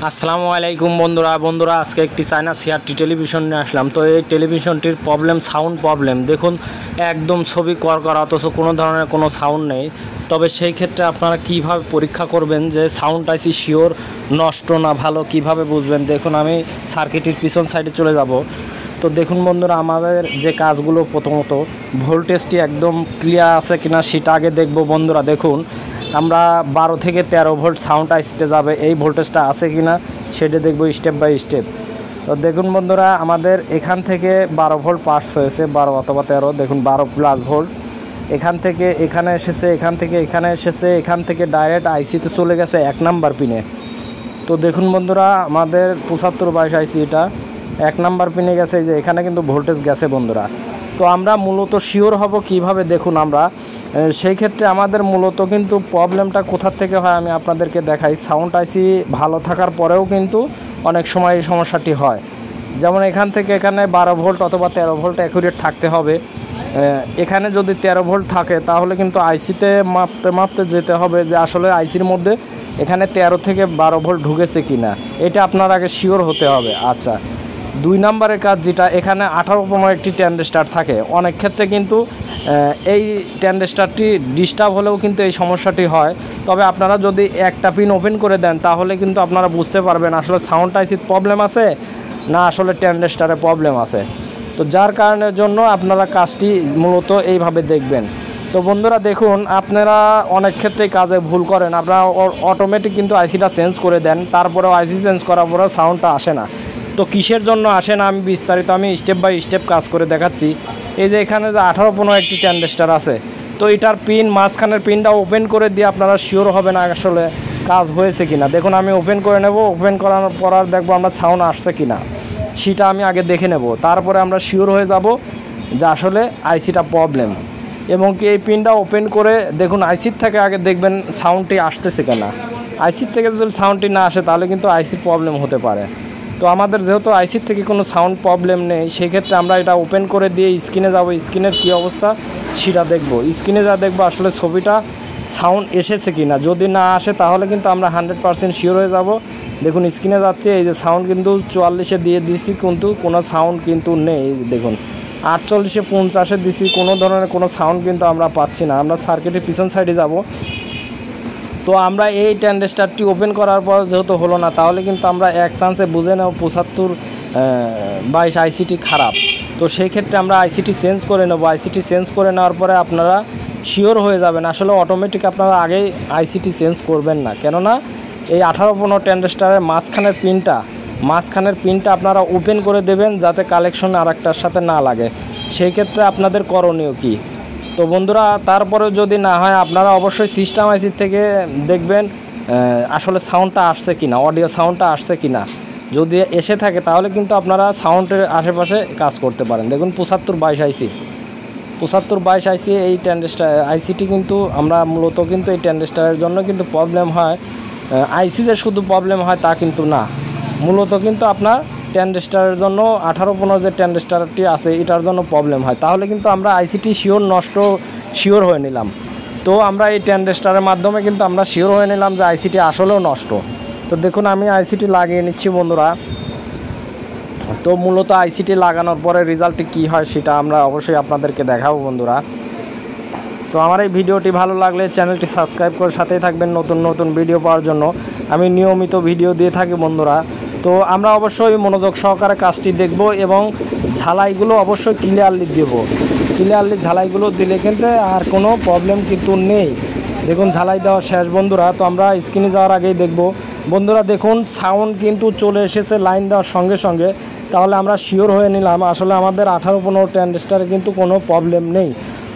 আসসালামু আলাইকুম বন্ধুরা আজকে একটি চায়না সিআরটি টেলিভিশন নিয়ে আসলাম। তো এই টেলিভিশনটির সাউন্ড প্রবলেম দেখুন, একদম ছবি করা অথচ কোনো ধরনের কোনো সাউন্ড নেই। তবে সেই ক্ষেত্রে আপনারা কিভাবে পরীক্ষা করবেন যে সাউন্ডটা শিওর নষ্ট না ভালো, কিভাবে বুঝবেন? দেখুন, আমি সার্কিটের পিছন সাইডে চলে যাব। তো দেখুন বন্ধুরা, আমাদের যে কাজগুলো, প্রথমত ভোল্টেজটি একদম ক্লিয়ার আছে কিনা সেটা আগে দেখব। বন্ধুরা দেখুন, আমরা 12 থেকে 13 ভোল্ট সাউন্ড আইসিতে যাবে, এই ভোল্টেজটা আছে কিনা সেটা দেখব স্টেপ বাই স্টেপ। তো দেখুন বন্ধুরা, আমাদের এখান থেকে 12 ভোল্ট পাস হয়েছে, 12 অথবা 13, দেখুন 12 প্লাস ভোল্ট। এখান থেকে এখানে এসেছে, এখান থেকে এখানে এসেছে, এখান থেকে ডাইরেক্ট আইসিতে চলে গেছে 1 নাম্বার পিনে। তো দেখুন বন্ধুরা, আমাদের 7522 আইসি, এটা 1 নাম্বার পিনে গেছে, যে এখানে কিন্তু ভোল্টেজ গেছে বন্ধুরা। তো আমরা মূলত শিওর হব কিভাবে? দেখুন, আমরা সেই ক্ষেত্রে আমাদের মূলত কিন্তু প্রবলেমটা কোথা থেকে হয় আমি আপনাদেরকে দেখাই। সাউন্ড আইসি ভালো থাকার পরেও কিন্তু অনেক সময় এই সমস্যাটি হয়। যেমন এখান থেকে এখানে 12 ভোল্ট অথবা 13 ভোল্ট অ্যাকুরেট থাকতে হবে। এখানে যদি 13 ভোল্ট থাকে তাহলে কিন্তু আইসিতে মাপতে যেতে হবে যে আসলে আইসির মধ্যে এখানে 13 থেকে 12 ভোল্ট ঢুকেছে কিনা, এটা আপনার আগে শিওর হতে হবে। আচ্ছা, 2 নম্বরের কাজ যেটা, এখানে 18 একটি ট্রানজিস্টর থাকে। অনেক ক্ষেত্রে কিন্তু এই ট্রানজিস্টরটি ডিস্টার্ব হলেও কিন্তু এই সমস্যাটি হয়। তবে আপনারা যদি একটা পিন ওপেন করে দেন তাহলে কিন্তু আপনারা বুঝতে পারবেন আসলে সাউন্ড আইসির প্রবলেম আছে না আসলে ট্রানজিস্টরে প্রবলেম আছে। তো যার কারণের জন্য আপনারা কাজটি মূলত এইভাবে দেখবেন। তো বন্ধুরা দেখুন, আপনারা অনেক ক্ষেত্রেই কাজে ভুল করেন, আপনারা অটোমেটিক কিন্তু আইসিটা চেঞ্জ করে দেন, তারপরেও আইসি চেঞ্জ করার পরেও সাউন্ডটা আসে না। তো কিসের জন্য আসে না আমি বিস্তারিত স্টেপ বাই স্টেপ কাজ করে দেখাচ্ছি। এই যে এখানে যে 18 একটি ট্রানজিস্টর আছে, তো এটার পিন, মাঝখানের পিনটা ওপেন করে দিয়ে আপনারা শিওর হবেন আসলে কাজ হয়েছে কিনা। দেখুন, আমি ওপেন করে নেব, ওপেন করার পর দেখবো আমরা সাউন্ড আসছে কিনা সেটা আমি আগে দেখে নেব। তারপরে আমরা শিওর হয়ে যাব যে আসলে আইসিটা প্রবলেম। এবং কি এই পিনটা ওপেন করে দেখুন, আইসির থেকে আগে দেখবেন সাউন্ডটি আসতেছে কিনা। আইসির থেকে যদি সাউন্ডটি না আসে তাহলে কিন্তু আইসির প্রবলেম হতে পারে। তো আমাদের যেহেতু আইসির থেকে কোনো সাউন্ড প্রবলেম নেই, সেক্ষেত্রে আমরা এটা ওপেন করে দিয়ে স্ক্রিনে যাব, স্ক্রিনের কী অবস্থা সেটা দেখব। স্ক্রিনে যা দেখব আসলে ছবিটা সাউন্ড এসেছে কি না। যদি না আসে তাহলে কিন্তু আমরা 100% শিওর হয়ে যাব। দেখুন স্ক্রিনে যাচ্ছে, এই যে সাউন্ড কিন্তু 44-এ দিয়ে দিছি, কিন্তু কোনো সাউন্ড কিন্তু নেই। দেখুন 48-এ 50-এ দিছি, কোনো ধরনের কোনো সাউন্ড কিন্তু আমরা পাচ্ছি না। আমরা সার্কিটের পিছন সাইডে যাব। তো আমরা এই ট্রানজিস্টরটি ওপেন করার পর যেহেতু হলো না, তাহলে কিন্তু আমরা এক চান্সে বুঝে নেব 7522 আইসিটি খারাপ। তো সেই ক্ষেত্রে আমরা আইসিটি চেঞ্জ করে নেব। আইসিটি চেঞ্জ করে নেওয়ার পরে আপনারা শিওর হয়ে যাবেন। আসলে অটোমেটিক আপনারা আগেই আইসিটি চেঞ্জ করবেন না, কেননা এই 18-15 ট্রানজিস্টরের মাঝখানের পিনটা আপনারা ওপেন করে দেবেন, যাতে কালেকশন আরেকটার সাথে না লাগে। সেই ক্ষেত্রে আপনাদের করণীয় কী? তো বন্ধুরা, তারপরে যদি না হয় আপনারা অবশ্যই সিস্টেম আইসির থেকে দেখবেন আসলে সাউন্ডটা আসছে কিনা, অডিও সাউন্ডটা আসছে কিনা। যদি এসে থাকে তাহলে কিন্তু আপনারা সাউন্ডের আশেপাশে কাজ করতে পারেন। দেখুন 7522 আইসি এই ট্রানজিস্টর আইসিটি কিন্তু আমরা মূলত কিন্তু এই ট্রানজিস্টরের জন্য কিন্তু প্রবলেম হয়। আইসি যে শুধু প্রবলেম হয় তা কিন্তু না, মূলত কিন্তু আপনার ট্রানজিস্টরের জন্য 18-15 যে ট্রানজিস্টরটি আছে এটার জন্য প্রবলেম হয়। তাহলে কিন্তু আমরা আইসিটি শিওর হয়ে নিলাম। তো আমরা এই ট্রানজিস্টরের মাধ্যমে কিন্তু আমরা শিওর হয়ে নিলাম যে আইসিটি আসলেও নষ্ট। তো দেখুন, আমি আইসিটি লাগিয়ে নিচ্ছি বন্ধুরা। তো মূলত আইসিটি লাগানোর পরে রেজাল্টটি কী হয় সেটা আমরা অবশ্যই আপনাদেরকে দেখাবো বন্ধুরা। তো আমার এই ভিডিওটি ভালো লাগলে চ্যানেলটি সাবস্ক্রাইব করে সাথেই থাকবেন নতুন ভিডিও পাওয়ার জন্য। আমি নিয়মিত ভিডিও দিয়ে থাকি বন্ধুরা। তো আমরা অবশ্যই মনোযোগ সহকারে কাজটি দেখব এবং ঝালাইগুলো অবশ্যই ক্লিয়ারলি দেব। ঝালাইগুলো দিলে কিন্তু আর কোনো প্রবলেম কিন্তু নেই। দেখুন ঝালাই দেওয়া শেষ বন্ধুরা। তো আমরা স্ক্রিনে যাওয়ার আগেই দেখব বন্ধুরা, দেখুন সাউন্ড কিন্তু চলে এসেছে লাইন দেওয়ার সঙ্গে সঙ্গে। তাহলে আমরা শিওর হয়ে নিলাম আসলে আমাদের 18-15 ট্রানজিস্টরে কিন্তু কোনো প্রবলেম নেই।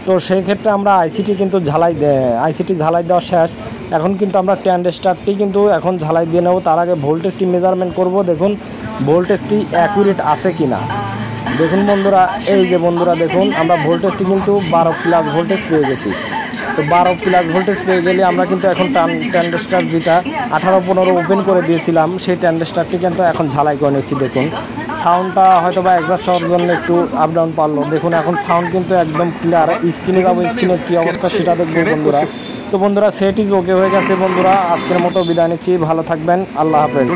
তো সেই ক্ষেত্রে আমরা আইসিটি ঝালাই দেওয়া শেষ। এখন কিন্তু আমরা ট্রানজিস্টরটি কিন্তু এখন ঝালাই দিয়ে নেব। তার আগে ভোল্টেজটি মেজারমেন্ট করব। দেখুন ভোল্টেজটি অ্যাকুরেট আছে কি না। দেখুন বন্ধুরা, এই যে বন্ধুরা দেখুন, আমরা ভোল্টেজটি কিন্তু 12 প্লাস ভোল্টেজ পেয়ে গেছি। তো 12 প্লাস ভোল্টেজ পেয়ে গেলে আমরা কিন্তু এখন ট্রানজিস্টর যেটা 18-15 ওপেন করে দিয়েছিলাম সেই ট্রানজিস্টরটি কিন্তু এখন ঝালাই করে নিচ্ছি। দেখুন সাউন্ডটা হয়তো বা অ্যাডজাস্ট হওয়ার জন্য একটু আপ ডাউন পারলো। দেখুন এখন সাউন্ড কিন্তু একদম ক্লিয়ার। স্ক্রিনে যাবো, স্ক্রিনের কী অবস্থা সেটা দেখবো বন্ধুরা। তো বন্ধুরা, সেট ইজ ওকে হয়ে গেছে বন্ধুরা। আজকের মতো বিদায় নিচ্ছি, ভালো থাকবেন, আল্লাহ হাফেজ।